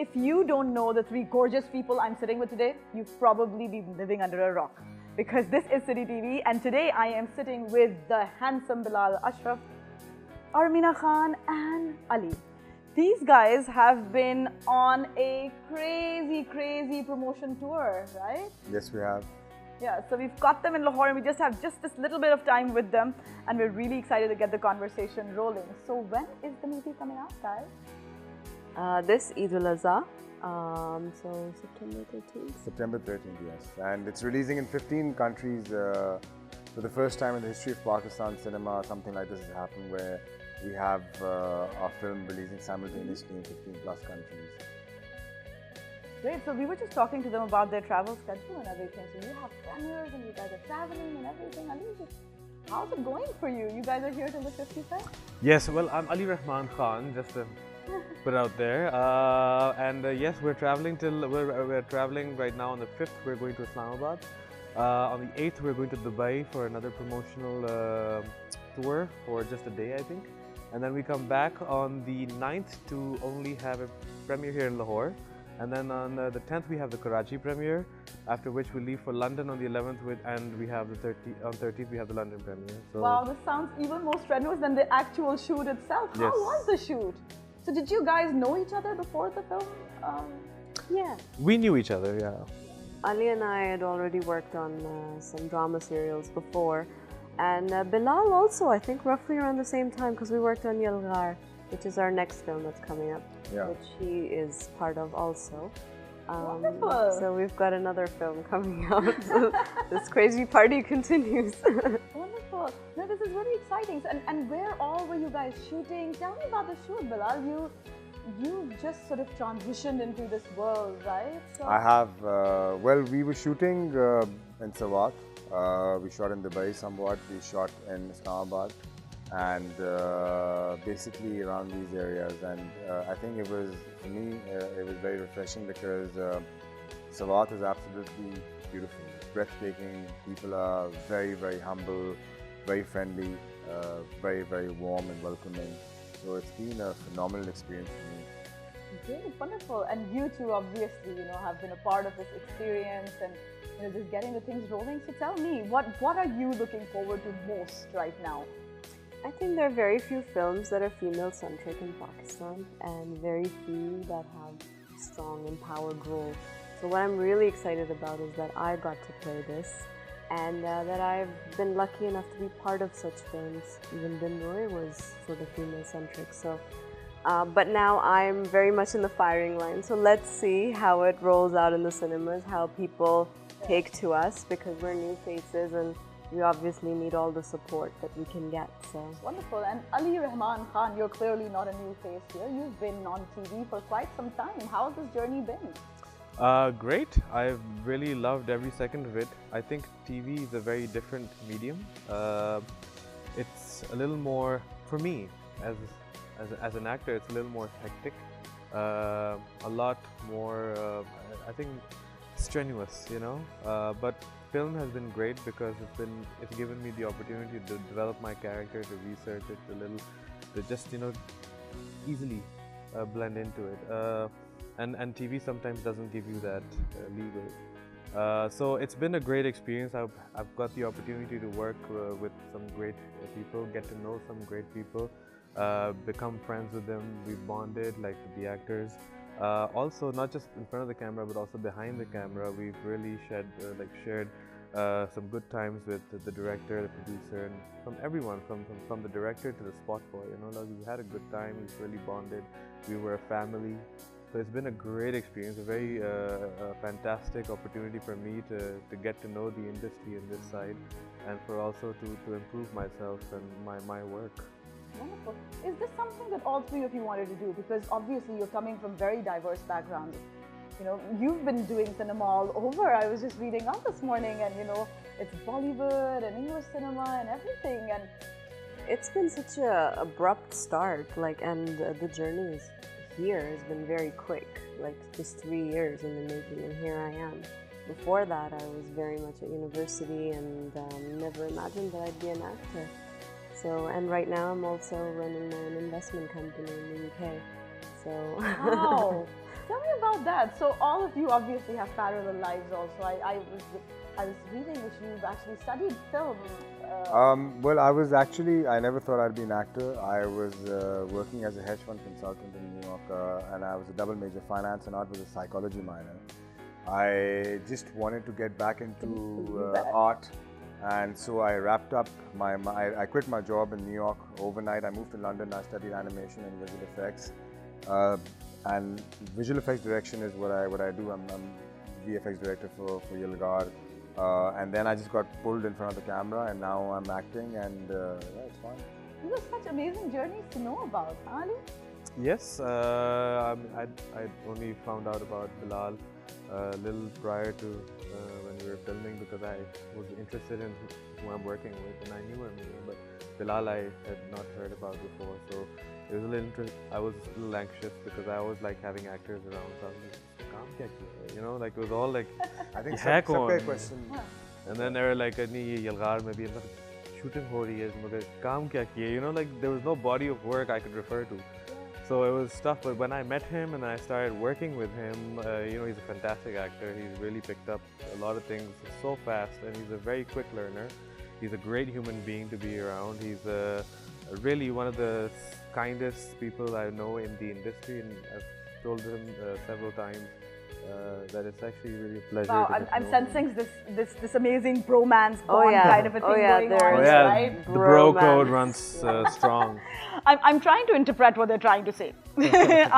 if you don't know the three gorgeous people I'm sitting with today, you've probably been living under a rock. Because this is City TV, and today I am sitting with the handsome Bilal Ashraf, Armeena Khan, and Ali. These guys have been on a crazy promotion tour, right? Yes, we have. Yeah, so we've got them in Lahore and we just have just this little bit of time with them, and we're really excited to get the conversation rolling. So when is the movie coming out, guys? This Eid al-Azha, so September 13th. September 13th, yes. And it's releasing in 15 countries. For the first time in the history of Pakistan cinema, something like this has happened where we have our film releasing simultaneously in 15 plus countries. Great, so we were just talking to them about their travel schedule and everything. So you have premieres and you guys are traveling and everything. Ali, how's it going for you? You guys are here till the 55th? Yes, well, I'm Ali Rehman Khan, just to put out there. Yes, we're traveling till we're traveling right now on the 5th. We're going to Islamabad. On the 8th, we're going to Dubai for another promotional tour for just a day, I think. And then we come back on the 9th to only have a premiere here in Lahore. And then on the 10th, we have the Karachi premiere, after which we leave for London on the 11th, and we have the 13th, we have the London premiere. So wow, this sounds even more strenuous than the actual shoot itself. How Yes. was the shoot? So did you guys know each other before the film? Yeah. we knew each other, yeah. Ali and I had already worked on some drama serials before. And Bilal also, I think roughly around the same time, because we worked on Yalghar, which is our next film that's coming up, which he is part of also. Wonderful. So we've got another film coming out. So this crazy party continues. Wonderful. No, this is really exciting. So, and where all were you guys shooting? Tell me about the shoot, Bilal. You just sort of transitioned into this world, right? So I have, well, we were shooting in Sawat. We shot in Dubai somewhat. We shot in Islamabad. And basically around these areas, and I think it was, for me, it was very refreshing because Sawat is absolutely beautiful, breathtaking. People are very humble, very friendly, very warm and welcoming. So it's been a phenomenal experience for me. great, wonderful. And you two obviously, have been a part of this experience and just getting the things rolling. So tell me, what are you looking forward to most right now? I think there are very few films that are female-centric in Pakistan, and very few that have strong, empowered roles. So what I'm really excited about is that I got to play this, and that I've been lucky enough to be part of such films. Even Bin Roy was sort of female-centric. So, but now I'm very much in the firing line. So let's see how it rolls out in the cinemas, how people take to us, because we're new faces and we obviously need all the support that we can get. So Wonderful. And Ali Rehman Khan, you're clearly not a new face here. You've been on TV for quite some time. How's this journey been? Great. I've really loved every second of it. I think TV is a very different medium. It's a little more, for me, as an actor, it's a little more hectic. A lot more, I think, strenuous, but film has been great because it's given me the opportunity to develop my character, to research it a little, to just easily blend into it. And TV sometimes doesn't give you that leeway. So it's been a great experience. I've got the opportunity to work with some great people, get to know some great people, become friends with them. We've bonded like the actors. Also, not just in front of the camera, but also behind the camera, we've really shared some good times with the director, the producer, and from everyone, from the director to the spot boy. We had a good time. We've really bonded. We were a family. So it's been a great experience, a very fantastic opportunity for me to get to know the industry in this side, and for also to improve myself and my work. Wonderful. Is this something that all three of you wanted to do? Because obviously you're coming from very diverse backgrounds. You've been doing cinema all over. I was just reading up this morning, and it's Bollywood and English cinema and everything. And it's been such a abrupt start, and the journey here has been very quick, just 3 years in the making, and here I am. Before that, I was very much at university and never imagined that I'd be an actor. So, and right now I'm also running my own investment company in the UK. So wow! Tell me about that? So all of you obviously have parallel lives also. I was reading that you've actually studied film. Well, I never thought I'd be an actor. I was working as a hedge fund consultant in New York, and I was a double major, finance and art with a psychology minor. I just wanted to get back into art, and so I wrapped up I quit my job in New York overnight. I moved to London. I studied animation and visual effects, and visual effects direction is what I do. I'm VFX director for Yilgar. And then I just got pulled in front of the camera, and now I'm acting, and yeah, it's fun. These are such amazing journeys to know about, Ali. Yes, I only found out about Bilal a little prior to when we were filming, because I was interested in who I'm working with, and I knew Armeena, but Bilal I had not heard about before, so it was a little I was a little anxious because I always like having actors around, so I was like, you know, like it was all like I think hack-on. question. And then they were like, "Nahi, ye Yilgar mein bhi shooting ho rahi hai, magar kaam kya kiya?" You know, like there was no body of work I could refer to. So it was tough, but when I met him and I started working with him, you know, he's a fantastic actor. He's really picked up a lot of things so fast, and he's a very quick learner. He's a great human being to be around. He's really one of the kindest people I know in the industry, and I've told him several times that it's actually really a pleasure. Wow, I'm sensing this amazing bromance bond kind of a thing going on, right? The bro code runs strong. I'm trying to interpret what they're trying to say.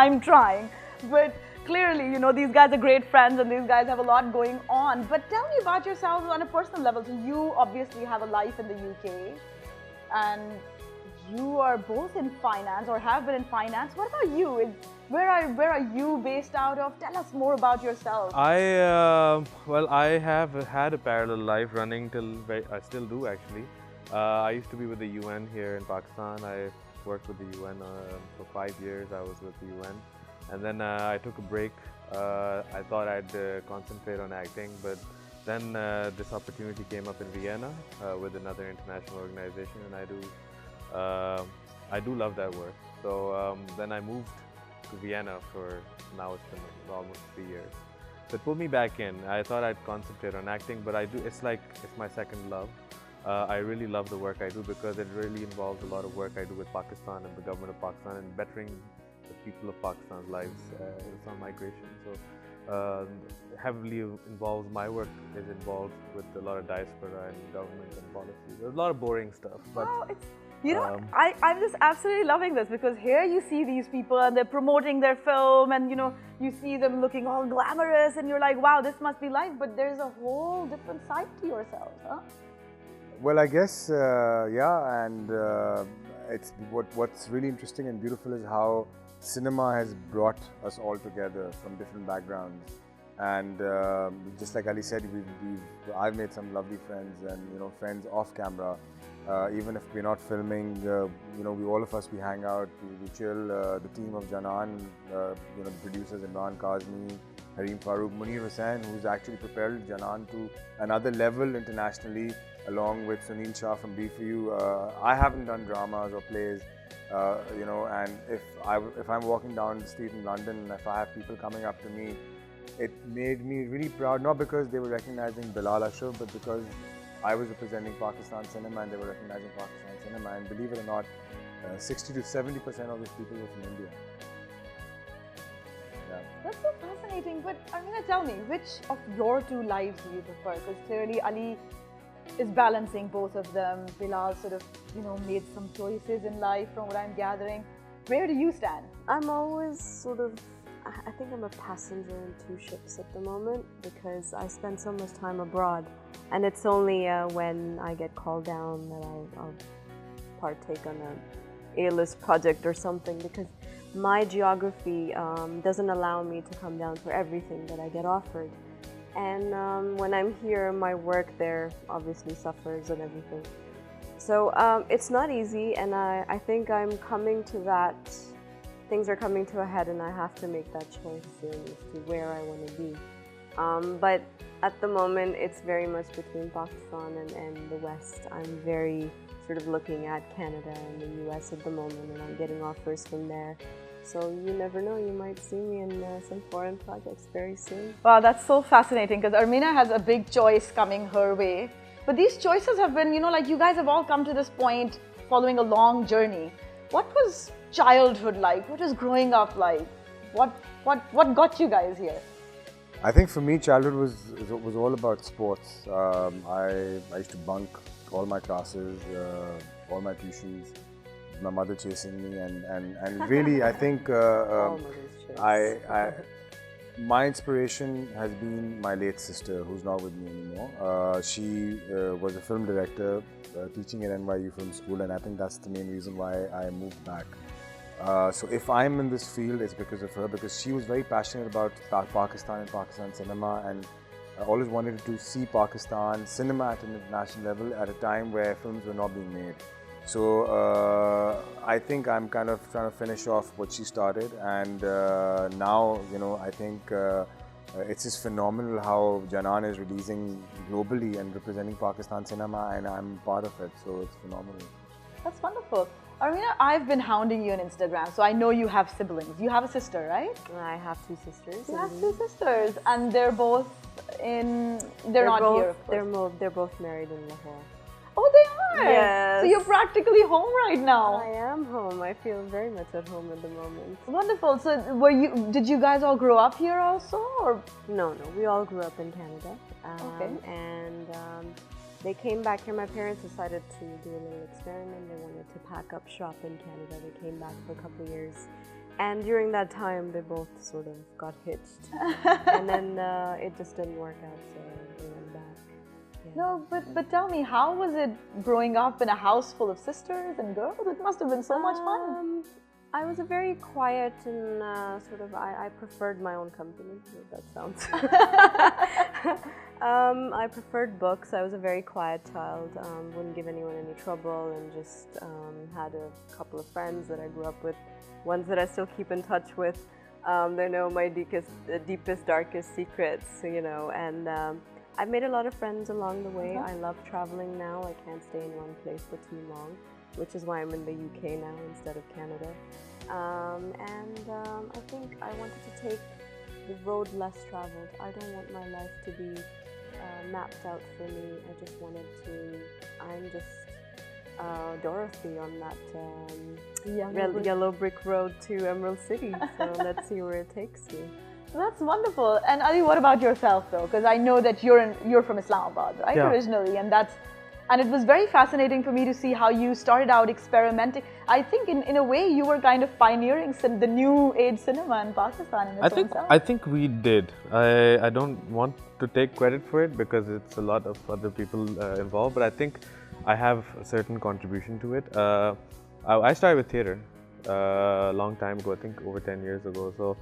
I'm trying, but clearly, you know, these guys are great friends and these guys have a lot going on. But tell me about yourselves on a personal level. So you obviously have a life in the UK, and you are both in finance or have been in finance. What about you? Where are you based out of? Tell us more about yourself. Well, I have had a parallel life running till I still do actually. I used to be with the UN here in Pakistan. I worked with the UN for 5 years. I was with the UN, and then I took a break. I thought I'd concentrate on acting, but then this opportunity came up in Vienna with another international organization, and I do love that work. So then I moved to Vienna for now it's been almost 3 years. So it pulled me back in. I thought I'd concentrate on acting, but it's my second love. I really love the work I do because it really involves a lot of work I do with Pakistan and the government of Pakistan and bettering the people of Pakistan's lives. It's on migration. So heavily involves my work is involved with a lot of diaspora and government and policy. There's a lot of boring stuff. But you know, I'm just absolutely loving this because here you see these people and they're promoting their film, and you know, you see them looking all glamorous and you're like, wow, this must be life, but there's a whole different side to yourselves, huh? Well, I guess, yeah, and it's what's really interesting and beautiful is how cinema has brought us all together from different backgrounds. And just like Ali said, I've made some lovely friends, and you know, friends off camera. Even if we're not filming, you know, all of us hang out, we chill. The team of Janaan, you know, the producers Imran Kazmi, Harim Farooq, Munir Hussain, who's actually propelled Janaan to another level internationally, along with Sunil Shah from B4U. I haven't done dramas or plays, you know, and if I'm walking down the street in London and if I have people coming up to me, it made me really proud, not because they were recognizing Bilal Ashraf, but because I was representing Pakistan cinema and they were recognizing Pakistan cinema, and believe it or not, 60 to 70% of these people were from India. Yeah. That's so fascinating, but Armeena, tell me, which of your two lives do you prefer? Because clearly Ali is balancing both of them. Bilal sort of, you know, made some choices in life from what I'm gathering. Where do you stand? I'm always sort of, I think I'm a passenger in two ships at the moment because I spend so much time abroad, and it's only when I get called down that I'll partake on a A-list project or something, because my geography doesn't allow me to come down for everything that I get offered. And when I'm here, my work there obviously suffers and everything. So it's not easy, and I think I'm coming to that. Things are coming to a head, and I have to make that choice soon as to where I want to be. But at the moment, it's very much between Pakistan and the West. I'm very sort of looking at Canada and the US at the moment, and I'm getting offers from there. So you never know, you might see me in some foreign projects very soon. Wow, that's so fascinating because Armeena has a big choice coming her way. But these choices have been, like you guys have all come to this point following a long journey. What was childhood like? What was growing up like? What got you guys here? I think for me, childhood was all about sports. I used to bunk all my classes, all my tuitions. My mother chasing me, and really, I think my inspiration has been my late sister, who's not with me anymore. She was a film director, teaching at NYU Film School, and I think that's the main reason why I moved back. So if I'm in this field, it's because of her, because she was very passionate about Pakistan and Pakistan cinema, and I always wanted to see Pakistan cinema at an international level at a time where films were not being made. So I think I'm kind of trying to finish off what she started, and now I think it's just phenomenal how Janaan is releasing globally and representing Pakistan cinema, and I'm part of it. So it's phenomenal. That's wonderful. Armeena, I've been hounding you on Instagram, so I know you have siblings. You have a sister, right? I have two sisters. You have two sisters, and they're both they're not both, here, of course. They're both married in Lahore. Oh, they are? Yes. So you're practically home right now. I am home. I feel very much at home at the moment. Wonderful. So did you guys all grow up here also? Or? No. We all grew up in Canada. Okay. And they came back here. My parents decided to do a little experiment. They wanted to pack up shop in Canada. They came back for a couple of years. And during that time, they both sort of got hitched. And then it just didn't work out, so they went back. Yeah. No, but tell me, how was it growing up in a house full of sisters and girls? It must have been so much fun. I was a very quiet and I preferred my own company, that sounds. I preferred books. I was a very quiet child, wouldn't give anyone any trouble, and just had a couple of friends that I grew up with, ones that I still keep in touch with. They know my deepest, darkest secrets, and I've made a lot of friends along the way. I love traveling now. I can't stay in one place for too long, which is why I'm in the UK now instead of Canada. I think I wanted to take the road less traveled. I don't want my life to be mapped out for me. I just wanted to, I'm just Dorothy on that yellow brick road to Emerald City. So let's see where it takes me. That's wonderful. And Ali, what about yourself though? Because I know that you're from Islamabad, right? Yeah. Originally, and it was very fascinating for me to see how you started out experimenting. I think in a way you were kind of pioneering the new age cinema in Pakistan in its own self. I think we did. I don't want to take credit for it because it's a lot of other people involved, but I think I have a certain contribution to it. I started with theatre a long time ago, I think over 10 years ago. So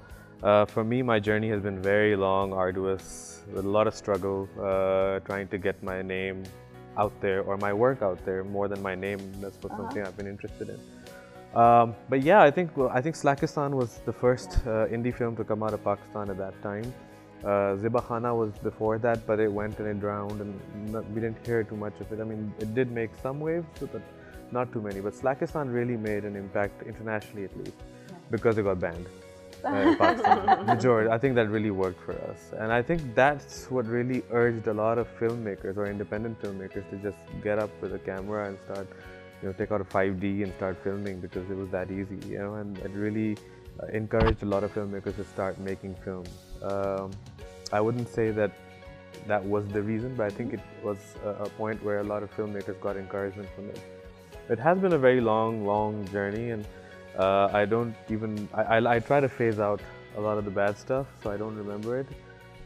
for me, my journey has been very long, arduous, with a lot of struggle, trying to get my name out there, or my work out there, more than my name. That's something I've been interested in. But yeah, I think Slackistan was the first indie film to come out of Pakistan at that time. Ziba Khana was before that, but it went and it drowned, and we didn't hear too much of it. I mean, it did make some waves, but not too many. But Slackistan really made an impact internationally, at least, because it got banned. Pakistan. Majority. I think that really worked for us, and I think that's what really urged a lot of filmmakers or independent filmmakers to just get up with a camera and start, take out a 5D and start filming, because it was that easy, and it really encouraged a lot of filmmakers to start making films. I wouldn't say that was the reason, but I think it was a point where a lot of filmmakers got encouragement from it. It has been a very long journey, and I don't even, I try to phase out a lot of the bad stuff, so I don't remember it.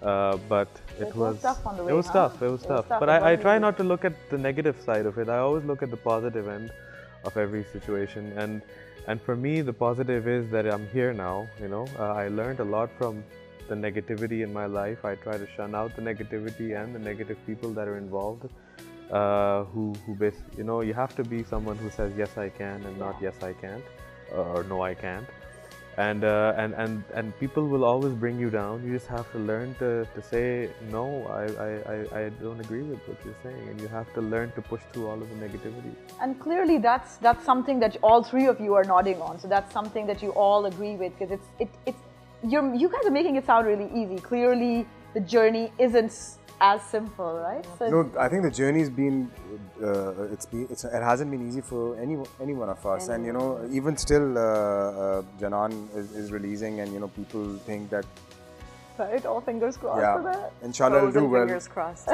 But it was tough on the way, it was tough. But I try not to look at the negative side of it. I always look at the positive end of every situation. And for me, the positive is that I'm here now. I learned a lot from the negativity in my life. I try to shun out the negativity and the negative people that are involved. Who basically, you have to be someone who says yes I can and not yes I can't, or no I can't. and people will always bring you down. You just have to learn to say no. I don't agree with what you're saying, and you have to learn to push through all of the negativity. And clearly, that's something that all three of you are nodding on. So that's something that you all agree with, because you guys are making it sound really easy. Clearly, the journey isn't as simple, right? So no, I think the journey's been it hasn't been easy for any one of us, and you know, even still, Janaan is releasing, and you know, people think that. Right, all fingers crossed for that. Inshallah, it'll do well. Fingers crossed.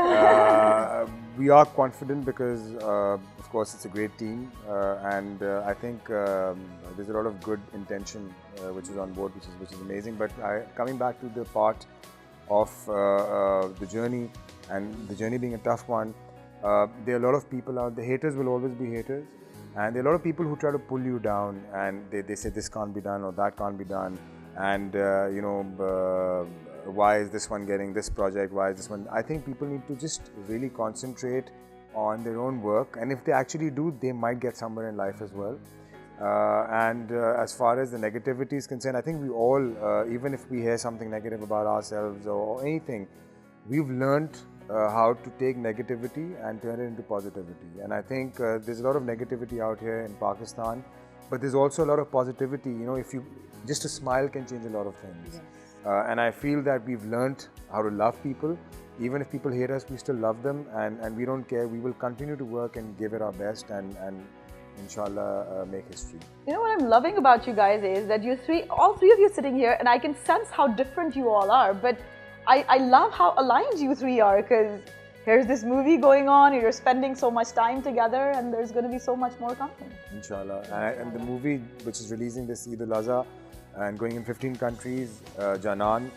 We are confident because, of course, it's a great team, and I think there's a lot of good intention which is on board, which is amazing. But coming back to the part of the journey, and the journey being a tough one, there are a lot of people out there. Haters will always be haters, and there are a lot of people who try to pull you down, and they say this can't be done or that can't be done, and you know, why is this one getting this project, why is this one. I think people need to just really concentrate on their own work, and if they actually do, they might get somewhere in life as well. As far as the negativity is concerned, I think we all, even if we hear something negative about ourselves or anything, we've learned how to take negativity and turn it into positivity. And I think there's a lot of negativity out here in Pakistan, but there's also a lot of positivity. You know, if you just a smile can change a lot of things. Yes. And I feel that we've learned how to love people. Even if people hate us, we still love them, and we don't care. We will continue to work and give it our best, and inshallah make history. You know what I'm loving about you guys is that all three of you sitting here, and I can sense how different you all are, but I love how aligned you three are, because here's this movie going on, you're spending so much time together, and there's going to be so much more coming. Inshallah. And the movie, which is releasing this Eid al-Azha and going in 15 countries, Janaan,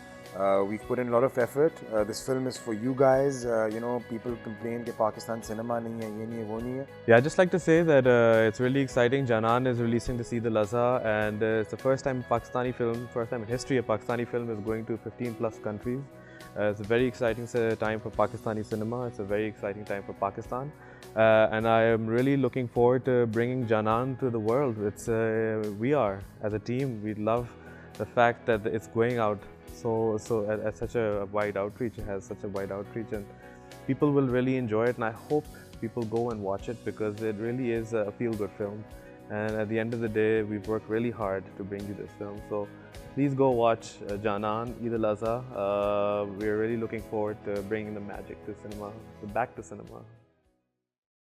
we've put in a lot of effort. This film is for you guys. You know, people complain that Pakistan cinema nahi hai, ye nahi hai, wo nahi hai. Yeah, I'd just like to say that it's really exciting. Janaan is releasing this Eid al-Azha, and it's the first time Pakistani film, first time in history a Pakistani film is going to 15 plus countries. It's a very exciting time for Pakistani cinema. It's a very exciting time for Pakistan. And I am really looking forward to bringing Janaan to the world. We are, as a team, we love the fact that it's going out so at such a wide outreach. It has such a wide outreach, and people will really enjoy it, and I hope people go and watch it, because it really is a feel-good film, and at the end of the day, we've worked really hard to bring you this film. So please go watch Janaan, Eid al-Azha. We're really looking forward to bringing the magic to cinema, back to cinema.